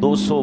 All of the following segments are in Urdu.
200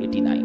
89।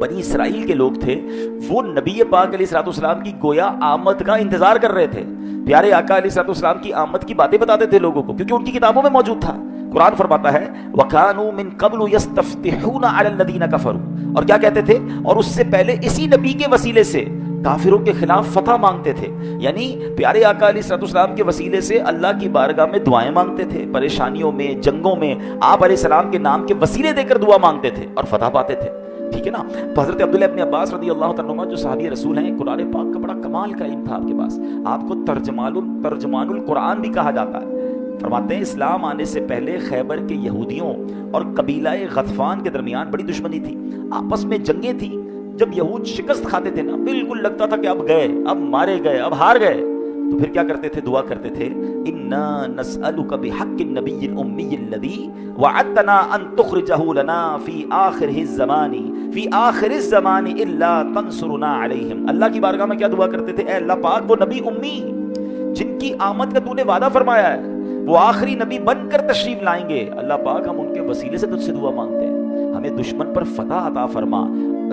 بنی اسرائیل کے لوگ تھے وہ نبی پاک علیہ الصلوۃ والسلام کی گویا آمد کا انتظار کر رہے تھے. پیارے آقا علیہ الصلوۃ والسلام کی آمد کی باتیں بتاتے تھے لوگوں کو, کیونکہ ان کی کتابوں میں موجود تھا. قرآن فرماتا ہے وَكَانُوا مِن قَبْلُ يَسْتَفْتِحُونَ عَلَى الَّذِينَ كَفَرُوا, اور کیا کہتے تھے, اور اس سے پہلے اسی نبی کے وسیلے سے کافروں کے خلاف فتح مانگتے تھے. یعنی پیارے آقا علیہ الصلوۃ والسلام کے وسیلے سے اللہ کی بارگاہ میں دعائیں مانگتے تھے, پریشانیوں میں, جنگوں میں آپ علیہ السلام کے نام کے وسیلے دے کر دعا مانگتے تھے اور فتح پاتے تھے. ٹھیک ہے نا. تو حضرت عبداللہ ابن عباس رضی اللہ تعالیٰ عنہ جو صحابی رسول ہیں, قرآن پاک کا بڑا کمال کا علم تھا آپ کے پاس, آپ کو ترجمان القرآن بھی کہا جاتا ہے. فرماتے ہیں اسلام آنے سے پہلے خیبر کے یہودیوں اور قبیلہ غطفان کے درمیان بڑی دشمنی تھی, آپس میں جنگیں تھیں. جب یہود شکست کھاتے تھے نا, بالکل لگتا تھا کہ اب گئے, اب مارے گئے, اب ہار گئے, تو پھر کیا کرتے تھے, دعا کرتے تھے انا نسألک بحق النبی الامی الذی وعدتنا ان تخرجہ لنا فی آخر الزمان الا تنصرنا علیہم. اللہ کی بارگاہ میں کیا دعا کرتے تھے, اے اللہ پاک وہ نبی امی جن کی آمد کا تو نے وعدہ فرمایا ہے, وہ آخری نبی بن کر تشریف لائیں گے, اللہ پاک ہم ان کے وسیلے سے تجھ سے دعا مانگتے ہیں, ہمیں دشمن پر فتح عطا فرما.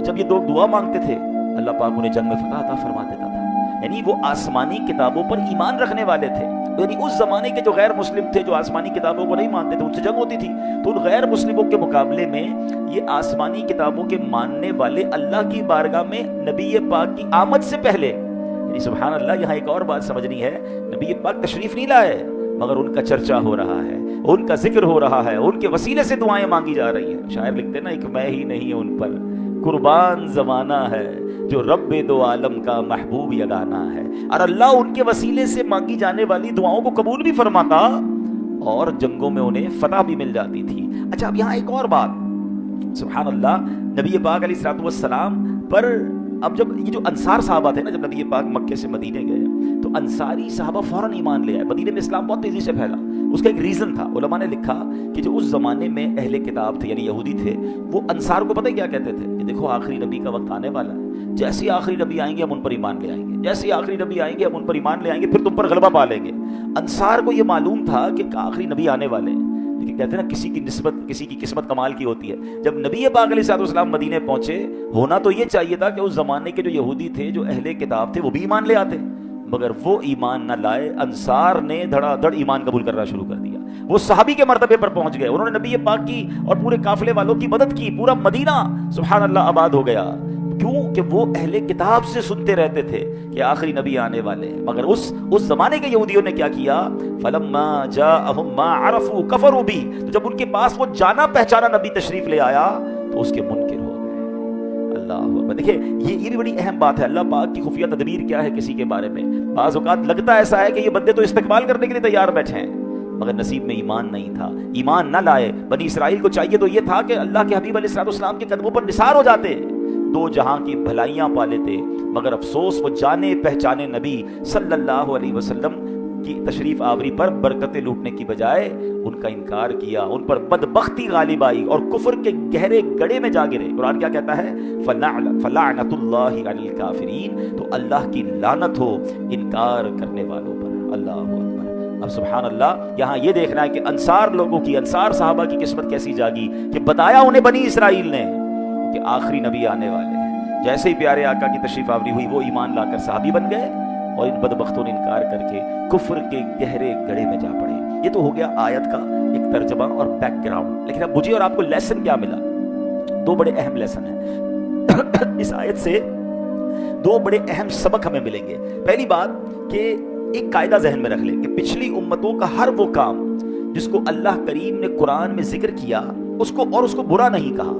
جب یہ لوگ دعا مانگتے تھے اللہ پاک انہیں جنگ میں فتح عطا فرما دیتا تھا. یعنی وہ آسمانی کتابوں پر ایمان رکھنے والے تھے. یعنی اس زمانے کے جو غیر مسلم تھے, جو آسمانی کتابوں کو نہیں مانتے تھے, ان سے جنگ ہوتی تھی, تو ان غیر مسلموں کے مقابلے میں یہ آسمانی کتابوں کے ماننے والے اللہ کی بارگاہ میں نبی پاک کی آمد سے پہلے, یعنی سبحان اللہ, یہاں ایک اور بات سمجھنی ہے, نبی پاک تشریف نہیں لائے مگر ان کا چرچا ہو رہا ہے, ان کا ذکر ہو رہا ہے, ان کے وسیلے سے دعائیں مانگی جا رہی ہیں. شاعر لکھتے ہیں نا, ایک میں ہی نہیں ان پر قربان زمانہ ہے, جو رب دو عالم کا محبوب یگانہ ہے. اور اللہ ان کے وسیلے سے مانگی جانے والی دعاؤں کو قبول بھی فرماتا اور جنگوں میں انہیں فتح بھی مل جاتی تھی. اچھا, اب یہاں ایک اور بات, سبحان اللہ, نبی پاک علیہ الصلوۃ والسلام پر اب جب یہ جو انصار صحابہ تھے نا, جب نبی پاک مکے سے مدینے گئے تو انصاری صحابہ فوراً ایمان لے آئے. مدینے میں اسلام بہت تیزی سے پھیلا. اس کا ایک ریزن تھا, علماء نے لکھا کہ جو اس زمانے میں اہل کتاب تھے یعنی یہودی تھے, وہ انصار کو پتہ کیا کہتے تھے کہ دیکھو آخری نبی کا وقت آنے والا ہے, جیسے آخری نبی آئیں گے ہم ان پر ایمان لے آئیں گے, جیسے آخری نبی آئیں گے ہم ان پر ایمان لے آئیں گے, پھر تم پر غلبہ پا لیں گے. انصار کو یہ معلوم تھا کہ آخری نبی آنے والے ہیں, لیکن کہتے ہیں نا کسی کی نسبت کسی کی قسمت کمال کی ہوتی ہے. جب نبی پاک علیہ الصلوۃ والسلام مدینے پہنچے, ہونا تو یہ چاہیے تھا کہ اس زمانے کے جو یہودی تھے, جو اہل کتاب تھے, وہ بھی ایمان لے آتے, مگر وہ ایمان نہ لائے. انصار نے دھڑا دھڑ ایمان قبول کرنا شروع کر دیا. وہ صحابی کے مرتبے پر پہنچ گئے, انہوں نے نبی پاک کی اور پورے قافلے والوں کی مدد کی, پورا مدینہ سبحان اللہ آباد ہو گیا. کیوں کہ وہ اہل کتاب سے سنتے رہتے تھے کہ آخری نبی آنے والے ہیں. مگر اس زمانے کے یہودیوں نے کیا کیا, فلما جاءہم ما عرفوا کفروا بھی, تو جب ان کے پاس وہ جانا پہچانا نبی تشریف لے آیا تو اس کے منکر ہو گئے. اللہ اکبر. دیکھیں یہ بھی بڑی اہم بات ہے, اللہ پاک کی خفیہ تدبیر کیا ہے کسی کے بارے میں. بعض اوقات لگتا ایسا ہے کہ یہ بندے تو استقبال کرنے کے لیے تیار بیٹھے ہیں, مگر نصیب میں ایمان نہیں تھا, ایمان نہ لائے. بنی اسرائیل کو چاہیے تو یہ تھا کہ اللہ کے حبیب علیہ الصلوۃ والسلام کے قدموں پر نثار ہو جاتے, دو جہاں کی بھلائیاں پا لیتے. مگر افسوس, وہ جانے پہچانے نبی صلی اللہ علیہ وسلم کی تشریف آوری پر برکتیں لوٹنے کی بجائے ان کا انکار کیا, ان پر بدبختی غالب آئی اور کفر کے گہرے گڑھے میں جا گرے. قرآن کیا کہتا ہے, فلعنت اللہ علی الکافرین, تو اللہ کی لعنت ہو انکار کرنے والوں پر. اللہ اکبر. اب سبحان اللہ, یہاں یہ دیکھنا ہے کہ انصار لوگوں کی, انصار صحابہ کی قسمت کیسی جاگی کہ بتایا انہیں بنی اسرائیل نے کہ آخری نبی آنے والے ہیں. جیسے ہی پیارے آقا کی تشریف آوری ہوئی, وہ ایمان لا کر صحابی بن گئے اور ان بدبختوں نے انکار کر کے کفر کے گہرے گڑھے میں جا پڑے. یہ تو ہو گیا آیت کا ایک ترجمہ اور بیک گراؤنڈ. لیکن اب مجھے اور آپ کو لیسن کیا ملا؟ دو بڑے اہم لیسن ہیں اس آیت سے, دو بڑے اہم سبق ہمیں ملیں گے. پہلی بات کہ ایک قاعدہ ذہن میں رکھ لیں کہ پچھلی امتوں کا ہر وہ کام جس کو اللہ کریم نے قرآن میں ذکر کیا اس کو برا نہیں کہا,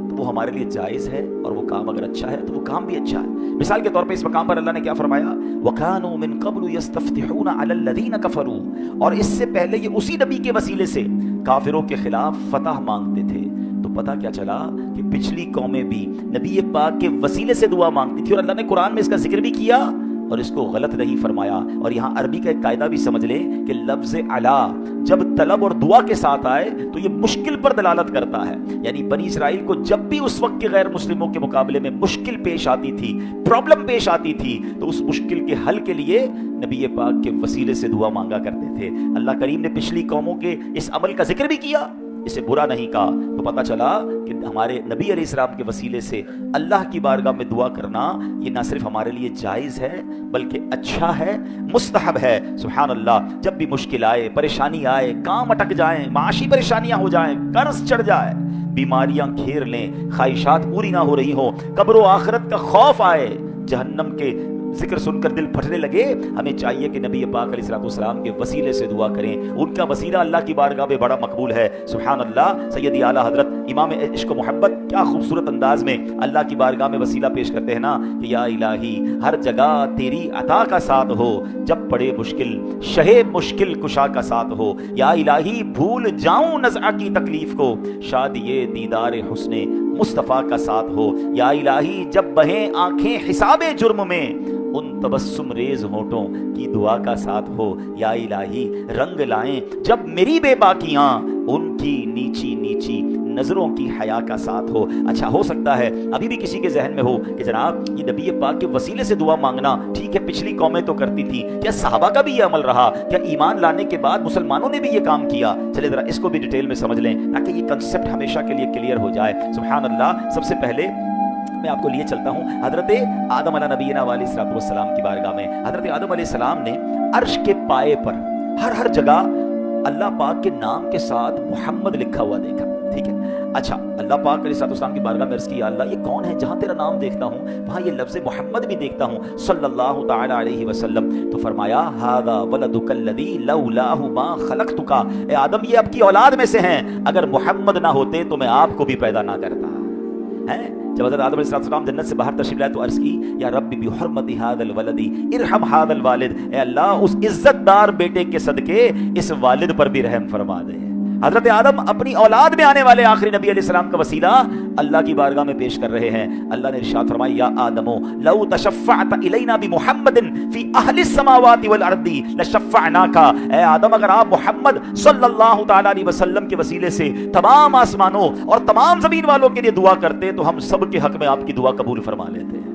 تو وہ ہمارے لیے جائز ہے, اور وہ کام اگر اچھا ہے تو وہ کام بھی اچھا ہے. مثال کے طور پہ اس مقام پر اللہ نے کیا فرمایا, وَكَانُوا مِن قَبْلُ يَسْتَفْتِحُونَ عَلَى الَّذِينَ كَفَرُوا, اور اس سے پہلے یہ اسی نبی کے وسیلے سے کافروں کے خلاف فتح مانگتے تھے. تو پتہ کیا چلا کہ پچھلی قومیں بھی نبی پاک کے وسیلے سے دعا مانگتی تھی, اور اللہ نے قرآن میں اس کا ذکر بھی کیا اور اس کو غلط نہیں فرمایا. اور یہاں عربی کا ایک قاعدہ بھی سمجھ لیں کہ لفظ علا جب طلب اور دعا کے ساتھ آئے تو یہ مشکل پر دلالت کرتا ہے. یعنی بنی اسرائیل کو جب بھی اس وقت کے غیر مسلموں کے مقابلے میں مشکل پیش آتی تھی, پرابلم پیش آتی تھی, تو اس مشکل کے حل کے لیے نبی پاک کے وسیلے سے دعا مانگا کرتے تھے. اللہ کریم نے پچھلی قوموں کے اس عمل کا ذکر بھی کیا, اسے برا نہیں کہا، تو پتہ چلا کہ ہمارے نبی علیہ السلام کے وسیلے سے اللہ کی بارگاہ میں دعا کرنا یہ نہ صرف ہمارے لیے جائز ہے بلکہ اچھا ہے، مستحب ہے۔ سبحان اللہ، جب بھی مشکل آئے، پریشانی آئے، کام اٹک جائیں، معاشی پریشانیاں ہو جائیں، قرض چڑھ جائے، بیماریاں گھیر لیں، خواہشات پوری نہ ہو رہی ہوں، قبر و آخرت کا خوف آئے، جہنم کے ذکر سن کر دل پھٹنے لگے، ہمیں چاہیے کہ نبی پاک علیہ السلام کے وسیلے سے دعا کریں۔ ان کا وسیلہ اللہ کی بارگاہ میں بڑا مقبول ہے۔ سبحان اللہ، سیدی اعلیٰ حضرت امام عشق و محبت کیا خوبصورت انداز میں اللہ کی بارگاہ میں وسیلہ پیش کرتے ہیں نا کہ یا الہی ہر جگہ تیری عطا کا ساتھ ہو، جب پڑے مشکل شہے مشکل کشا کا ساتھ ہو، یا الہی بھول جاؤں نزع کی تکلیف کو، شاد یہ دیدار حسن مصطفیٰ کا ساتھ ہو، یا الہی جب بہیں آنکھیں حساب جرم میں، ان تبسم ریز ہونٹوں کی دعا کا ساتھ ہو، یا الہی رنگ لائیں جب میری بے باکیاں، ان کی نیچی نیچی نظروں کی حیا کا ساتھ ہو۔ اچھا، ہو سکتا ہے ابھی بھی کسی کے ذہن میں ہو کہ جناب یہ نبی پاک کے وسیلے سے دعا مانگنا ٹھیک ہے، پچھلی قومیں تو کرتی تھی، کیا صحابہ کا بھی یہ عمل رہا؟ کیا ایمان لانے کے بعد مسلمانوں نے بھی یہ کام کیا؟ چلے ذرا اس کو بھی ڈیٹیل میں سمجھ لیں تاکہ یہ کنسپٹ ہمیشہ کے لیے کلیئر ہو جائے۔ سبحان اللہ، سب سے پہلے میں آپ کو لیے چلتا ہوں حضرت آدم علیہ نبینا علیہ الصلوۃ والسلام کی بارگاہ میں۔ حضرت آدم علیہ السلام نے عرش کے پائے پر ہر جگہ اللہ پاک کے نام کے ساتھ محمد لکھا ہوا دیکھا، ٹھیک ہے؟ اچھا، اللہ پاک علیہ السلام کی بارگاہ میں عرض کی، یا اللہ یہ کون ہے؟ جہاں تیرا نام دیکھتا ہوں وہاں یہ لفظ محمد بھی دیکھتا ہوں صلی اللہ تعالی علیہ وسلم۔ تو فرمایا ھذا ولدک الذی لولاہ ما خلقتک، اے آدم یہ آپ کی اولاد میں سے ہیں، اگر محمد نہ ہوتے تو میں آپ کو بھی پیدا نہ کرتا۔ ہیں جب حضرت آدم علیہ السلام جنت سے باہر تشریف لائے تو عرض کی، یا رب بحرمت ھذا الولد ارحم ھذا الوالد، اے اللہ اس عزت دار بیٹے کے صدقے اس والد پر بھی رحم فرما دے۔ حضرت آدم اپنی اولاد میں آنے والے آخری نبی علیہ السلام کا وسیلہ اللہ کی بارگاہ میں پیش کر رہے ہیں۔ اللہ نے ارشاد فرمایا، یا آدم لو تشفعت الینا بمحمد فی اہل السماوات والارض لشفعناک، اے آدم اگر آپ محمد صلی اللہ تعالی علیہ وسلم کے وسیلے سے تمام آسمانوں اور تمام زمین والوں کے لیے دعا کرتے تو ہم سب کے حق میں آپ کی دعا قبول فرما لیتے۔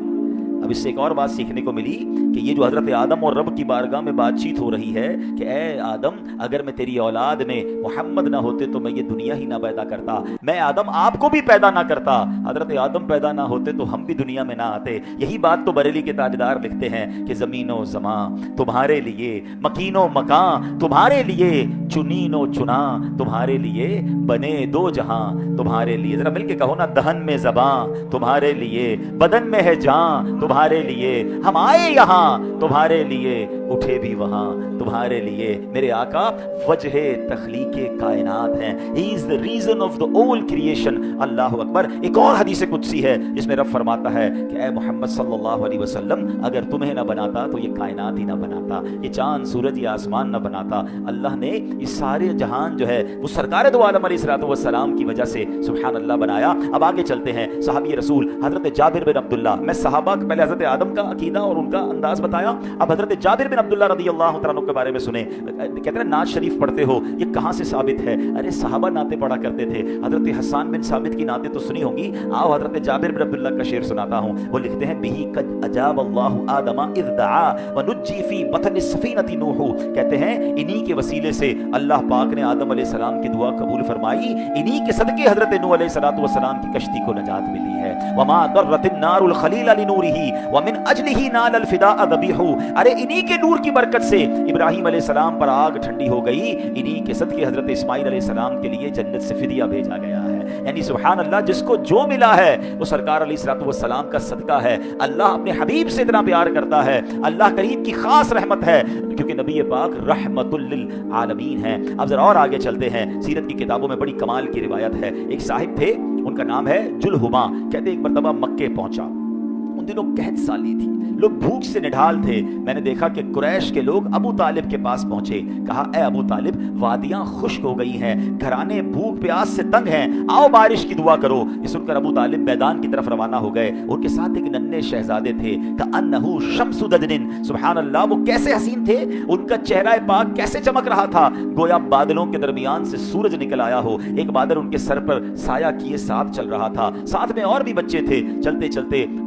اب اس سے ایک اور بات سیکھنے کو ملی کہ یہ جو حضرت آدم اور رب کی بارگاہ میں بات چیت ہو رہی ہے کہ اے آدم اگر میں تیری اولاد میں محمد نہ ہوتے تو میں یہ دنیا ہی نہ پیدا کرتا، میں آدم آپ کو بھی پیدا نہ کرتا، حضرت آدم پیدا نہ ہوتے تو ہم بھی دنیا میں نہ آتے۔ یہی بات تو بریلی کے تاجدار لکھتے ہیں کہ زمین و زمان تمہارے لیے، مکین و مکان تمہارے لیے، چنین و چنا تمہارے لیے، بنے دو جہاں تمہارے لیے۔ ذرا مل کے کہو نا، دہن میں زباں تمہارے لیے، بدن میں ہے جان تمہارے لیے، ہم آئے یہاں تمہارے لیے، اٹھے بھی وہاں تمہارے لیے۔ میرے آقا وجہ تخلیق کائنات ہیں، ہی از the reason of the all creation۔ اللہ اکبر۔ ایک اور حدیث قدسی ہے جس میں رب فرماتا ہے کہ اے محمد صلی اللہ علیہ وسلم اگر تمہیں نہ بناتا تو یہ کائنات ہی نہ بناتا، یہ چاند سورج یہ آسمان نہ بناتا۔ اللہ نے یہ سارے جہان جو ہے وہ سرکار دو عالم علیہ الصلوۃ والسلام کی وجہ سے سبحان اللہ بنایا۔ اب آگے چلتے ہیں، صحابی رسول حضرت جابر بن عبداللہ، میں صحابہ پہلے حضرت آدم کا عقیدہ اور ان کا انداز بتایا، اب حضرت جابر بن عبداللہ رضی اللہ تعالیٰ عنہ کے بارے میں سنیں۔ کہتے ہیں نعت شریف پڑھتے ہو، یہ کہاں سے ثابت ہے؟ ارے صحابہ نعتیں پڑھا کرتے تھے، حضرت حسان بن ثابت کی نعتیں تو سنی ہوں گی، آؤ حضرت جابر بن عبداللہ کا شعر سناتا ہوں۔ وہ لکھتے ہیں بِهِ قَدْ أَجَابَ اللَّهُ آدَمَ إِذْ دَعَا وَنُجِّي فِي بَطْنِ السَّفِينَةِ نُوحُ، کہتے ہیں انہی کے وسیلے سے اللہ پاک نے آدم علیہ السلام کی دعا قبول فرمائی، انہی کے صدقے حضرت نوح علیہ السلام کی کشتی کو نجات ملی ہے۔ وَمَا ضَرَّتِ النَّارُ الْخَلِيلَ لِنُورِهِ وَمِنْ أَجْلِهِ نَالَ الْفِدَاءَ ذَبِيحُ، ارے انہی کے نور کی برکت سے ابراہیم علیہ السلام پر آگ ٹھنڈی ہو گئی، انہی کے صدقے حضرت اسماعیل علیہ السلام کے لیے جنت سے فدیہ بھیجا گیا ہے۔ یعنی سبحان اللہ، جس کو جو ملا ہے وہ سرکار علیہ الصلوۃ والسلام کا صدقہ ہے۔ اللہ اپنے حبیب سے اتنا پیار کرتا ہے، اللہ کریم کی خاص رحمت ہے کیونکہ نبی پاک رحمت للعالمین ہیں۔ اب ذرا اور آگے چلتے ہیں، سیرت کی کتابوں میں بڑی کمال کی روایت ہے۔ ایک صاحب تھے، ان کا نام ہے جلحما، کہتے ایک مرتبہ مکے پہنچا، ان دنوں قحط سالی تھی، لوگ بھوک سے نڈھال تھے۔ میں نے دیکھا کہ قریش کے لوگ ابو طالب کے پاس پہنچے، کہا اے ابو طالب وادیاں خشک ہو گئی ہیں، گھرانے بھوک پیاس سے تنگ ہیں، آؤ بارش کی دعا کرو۔ یہ سن کر ابو طالب میدان کی طرف روانہ ہو گئے، ان کے ساتھ ایک ننھے شہزادے تھے، کأنہ شمس دجن، سبحان اللہ وہ کیسے حسین تھے، ان کا چہرہ پاک کیسے چمک رہا تھا، گویا بادلوں کے درمیان سے سورج نکل آیا ہو، ایک بادل ان کے سر پر سایہ کیے ساتھ چل رہا تھا، ساتھ میں اور بھی بچے تھے۔ چلتے چلتے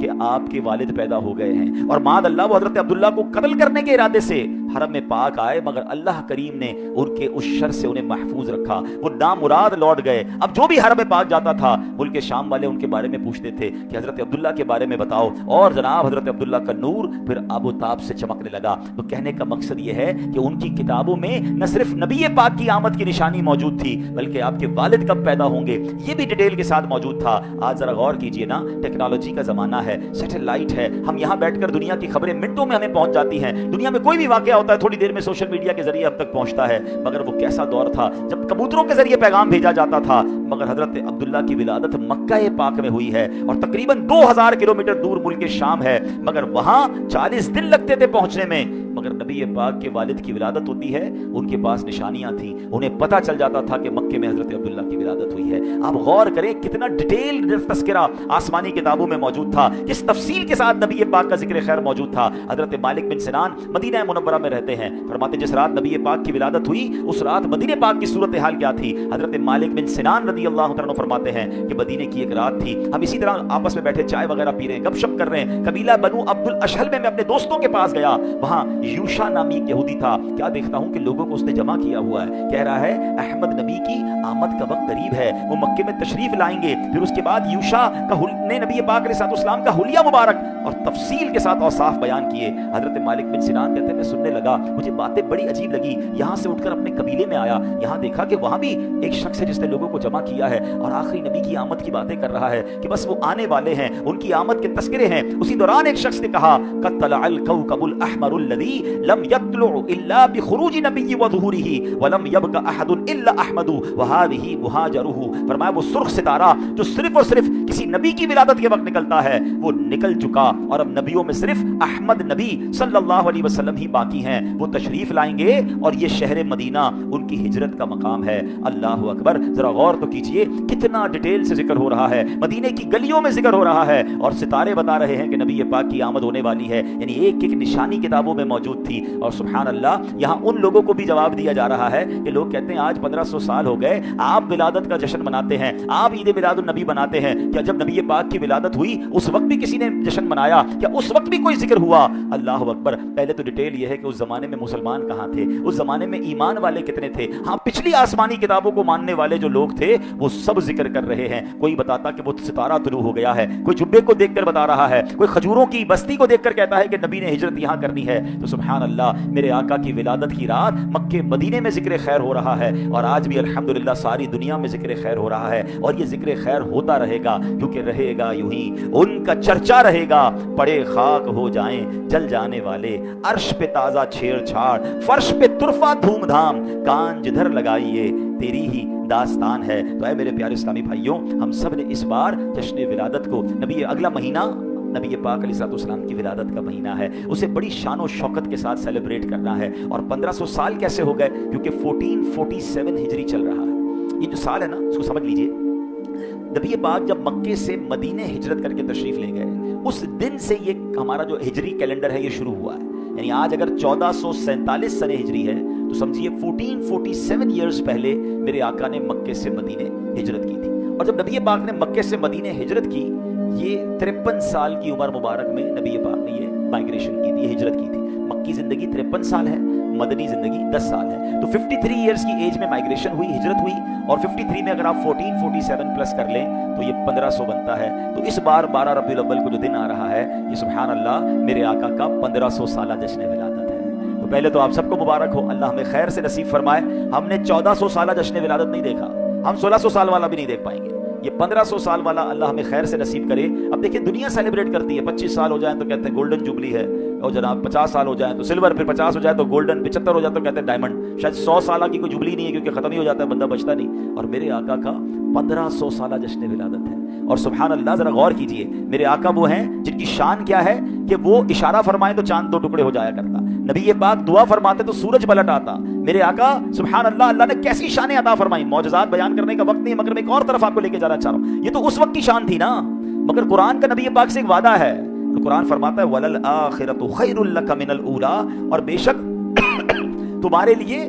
کہ آپ کے والد پیدا ہو گئے ہیں، اور معاذ اللہ وہ حضرت عبداللہ کو قتل کرنے کے ارادے سے حرم میں پاک آئے، مگر اللہ کریم نے ان کے اس شر سے انہیں محفوظ رکھا، وہ نامراد لوٹ گئے۔ اب جو بھی حرم میں پاک جاتا تھا ملک شام والے ان کے بارے میں پوچھتے تھے کہ حضرت عبداللہ کے بارے میں بتاؤ، اور جناب حضرت عبداللہ کا نور پھر آب و تاب سے چمکنے لگا۔ تو کہنے کا مقصد یہ ہے کہ ان کی کتابوں میں نہ صرف نبی پاک کی آمد کی نشانی موجود تھی، بلکہ آپ کے والد کب پیدا ہوں گے یہ بھی ڈیٹیل کے ساتھ موجود تھا۔ آج ذرا غور کیجئے نا، ٹیکنالوجی کا زمانہ ہے، سیٹلائٹ ہے، ہم یہاں بیٹھ کر دنیا کی خبریں منٹوں میں ہمیں پہنچ جاتی ہیں، دنیا میں کوئی بھی واقعہ ہوتا ہے تھوڑی دیر میں سوشل میڈیا کے ذریعے اب تک پہنچتا ہے۔ مگر وہ کیسا دور تھا جب کبوتروں کے ذریعے پیغام بھیجا جاتا تھا، مگر حضرت عبداللہ کی ولادت مکہ پاک میں ہوئی ہے، اور تقریباً 2000 کلومیٹر دور ملک شام ہے، مگر وہاں 40 دن لگتے تھے پہنچنے میں۔ مگر نبی پاک کے والد کی ولادت ہوتی ہے، ان کے پاس نشانیاں تھیں، انہیں پتہ چل جاتا تھا کہ مکے میں حضرت عبداللہ کی ولادت ہوئی ہے۔ آپ غور کریں کتنا ڈیٹیل تذکرہ آسمانی کتابوں میں موجود تھا، کس تفصیل کے ساتھ نبی پاک کا ذکر خیر موجود تھا۔ حضرت مالک بن سنان مدینہ منورہ میں رہتے ہیں، فرماتے جس رات نبی پاک کی ولادت ہوئی اس رات مدینہ پاک کی صورتحال کیا تھی۔ حضرت مالک بن سنان رضی اللہ عنہ فرماتے ہیں کہ مدینے کی ایک رات تھی، ہم اسی طرح آپس میں بیٹھے چائے وغیرہ پی رہے ہیں، گپ شپ کر رہے ہیں، قبیلہ بنو عبد الاشہل میں اپنے دوستوں کے پاس گیا، وہاں یوشا نامی ایک یہودی تھا، کیا دیکھتا ہوں کہ لوگوں کو اس نے جمع کیا ہوا ہے، کہہ رہا ہے احمد نبی کی آمد کا وقت قریب ہے، وہ مکے میں تشریف لائیں گے۔ پھر اس کے بعد یوشا نے نبی پاک علیہ السلام کا حلیہ مبارک اور تفصیل کے ساتھ اوصاف بیان کیے۔ حضرت مالک بن سنان کہتے ہیں میں سننے لگا، مجھے باتیں بڑی عجیب لگی، یہاں سے اٹھ کر اپنے قبیلے میں آیا، یہاں دیکھا کہ وہاں بھی ایک شخص ہے جس نے لوگوں کو جمع کیا ہے اور آخری نبی کی آمد کی باتیں کر رہا ہے کہ بس وہ آنے والے ہیں، ان کی آمد کے تذکرے ہیں۔ اسی دوران ایک شخص نے کہا قد طلع الكوكب الاحمر الذي لم يطلع الا بخروج نبي وظهوره ولم يبق احد الا احمد وهذه مهاجره، فرمایا وہ سرخ ستارہ جو صرف اور صرف کسی نبی کی ولادت کے وقت نکلتا ہے وہ نکل چکا، اور اب نبیوں میں صرف احمد نبی صلی اللہ علیہ وسلم ہی باقی ہیں، وہ تشریف لائیں گے اور یہ شہر مدینہ ان کی ہجرت کا مقام ہے۔ اللہ اکبر، ذرا غور تو کیجئے کتنا ڈیٹیل سے ذکر ہو رہا ہے، مدینے کی گلیوں میں ذکر ہو رہا ہے، اور ستارے بتا رہے ہیں کہ نبی پاک کی آمد ہونے والی ہے، یعنی ایک ایک نشانی کتابوں میں موجود تھی۔ اور سبحان اللہ یہاں ان لوگوں کو بھی جواب دیا جا رہا ہے کہ لوگ کہتے ہیں آج 1500 سال ہو گئے آپ ولادت کا جشن مناتے ہیں، آپ عید میلاد النبی بناتے ہیں، کیا جب نبی پاک کی ولادت ہوئی اس وقت بھی کسی نے جشن منایا؟ کیا اس وقت بھی کوئی ذکر ہوا؟ اللہ اکبر، پہلے تو ڈیٹیل یہ ہے کہ اس زمانے میں مسلمان کہاں تھے، اس زمانے میں ایمان والے کتنے تھے۔ ہاں پچھلی آسمانی کتابوں کو ماننے والے جو لوگ تھے وہ سب ذکر کر رہے ہیں، کوئی بتاتا کہ وہ ستارہ طلوع ہو گیا ہے، کوئی جبے کو دیکھ کر بتا رہا ہے، کوئی کھجوروں کی بستی کو دیکھ کر کہتا ہے کہ نبی نے ہجرت یہاں کرنی ہے۔ تو سبحان اللہ، میرے آقا کی ولادت کی رات مکے مدینے میں ذکر خیر ہو رہا ہے، اور آج بھی الحمدللہ ساری دنیا میں ذکر خیر ہو رہا ہے، اور یہ ذکر خیر ہوتا رہے گا، کیونکہ رہے گا یوں ہی، ان کا چرچا رہے گا، پڑے خاک ہو جائیں جل جانے والے، عرش پہ تازہ چھیڑ چھاڑ، فرش پہ طرفہ دھوم دھام، کان جدھر لگائیے تیری ہی داستان ہے۔ تو اے میرے پیارے اسلامی بھائیوں، ہم سب نے اس بار جشن ولادت کو، نبی اگلا مہینہ نبی پاک علیہ السلام کی ولادت کا مہینہ ہے، اسے بڑی شان و شوکت کے ساتھ سیلیبریٹ کرنا ہے۔ اور 1500 سال کیسے ہو گئے؟ کیونکہ 1447 ہجری چل رہا ہے، یہ جو سال ہے نا اس کو سمجھ لیجئے، نبی پاک جب مکے سے مدینے ہجرت کر کے تشریف لے گئے اس دن سے یہ ہمارا جو ہجری کیلنڈر ہے یہ شروع ہوا ہے، یعنی آج اگر 1447 سنہ ہجری ہے تو سمجھیے 1447 ایئرز پہلے میرے آقا نے مکے سے مدینے ہجرت کی تھی۔ اور جب نبی پاک نے مکے سے مدینے ہجرت کی، یہ 53 سال کی عمر مبارک میں نبی پاک نے یہ مائگریشن کی تھی، ہجرت کی تھی۔ مکی زندگی 53 سال ہے، مدنی زندگی 10 سال ہے، تو 53 ایئرز کی ایج میں مائگریشن ہوئی، ہجرت ہوئی، اور 53 میں اگر آپ 1447 پلس کر لیں تو یہ 1500 بنتا ہے۔ تو اس بار 12 ربیع الاول کو جو دن آ رہا ہے یہ سبحان اللہ میرے آقا کا 1500 سالہ جشن ولادت ہے۔ تو پہلے تو آپ سب کو مبارک ہو، اللہ ہمیں خیر سے نصیب فرمائے۔ ہم نے 1400 سالہ جشن ولادت نہیں دیکھا، ہم 1600 سال والا بھی نہیں دیکھ پائیں گے، یہ 1500 سال والا اللہ ہمیں خیر سے نصیب کرے۔ اب دیکھیں دنیا سیلیبریٹ کرتی ہے، 25 سال ہو جائیں تو کہتے ہیں گولڈن جوبلی ہے، اور جناب 50 سال ہو جائیں تو سلور، پھر 50 ہو جائے تو گولڈن، 75 ہو جائے تو کہتے ہیں ڈائمنڈ۔ شاید 100 سالہ کی کوئی جوبلی نہیں ہے کیونکہ ختم ہی ہو جاتا ہے، بندہ بچتا نہیں۔ اور میرے آقا کا 1500 سالہ جشن ولادت ہے، اور سبحان اللہ ذرا غور کیجئے، میرے آقا وہ ہیں جن کی شان کیا ہے کہ وہ اشارہ فرمائیں تو چاند 2 ٹکڑے ہو جایا کرتا، نبی پاک دعا فرماتے تو سورج پلٹ آتا۔ میرے آقا سبحان اللہ، اللہ نے کیسی شانیں عطا فرمائی، معجزات بیان کرنے کا وقت نہیں، مگر میں ایک اور طرف آپ کو لے کے جانا چاہ رہا ہوں۔ یہ تو اس وقت کی شان تھی نا، مگر قرآن کا نبی پاک سے ایک وعدہ ہے، تو قرآن فرماتا ہے وَلَلْآخِرَةُ خَيْرٌ لَكَ مِنَ الْأُولَىٰ، اور بے شک تمہارے لیے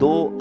2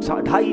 2.5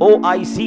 OIC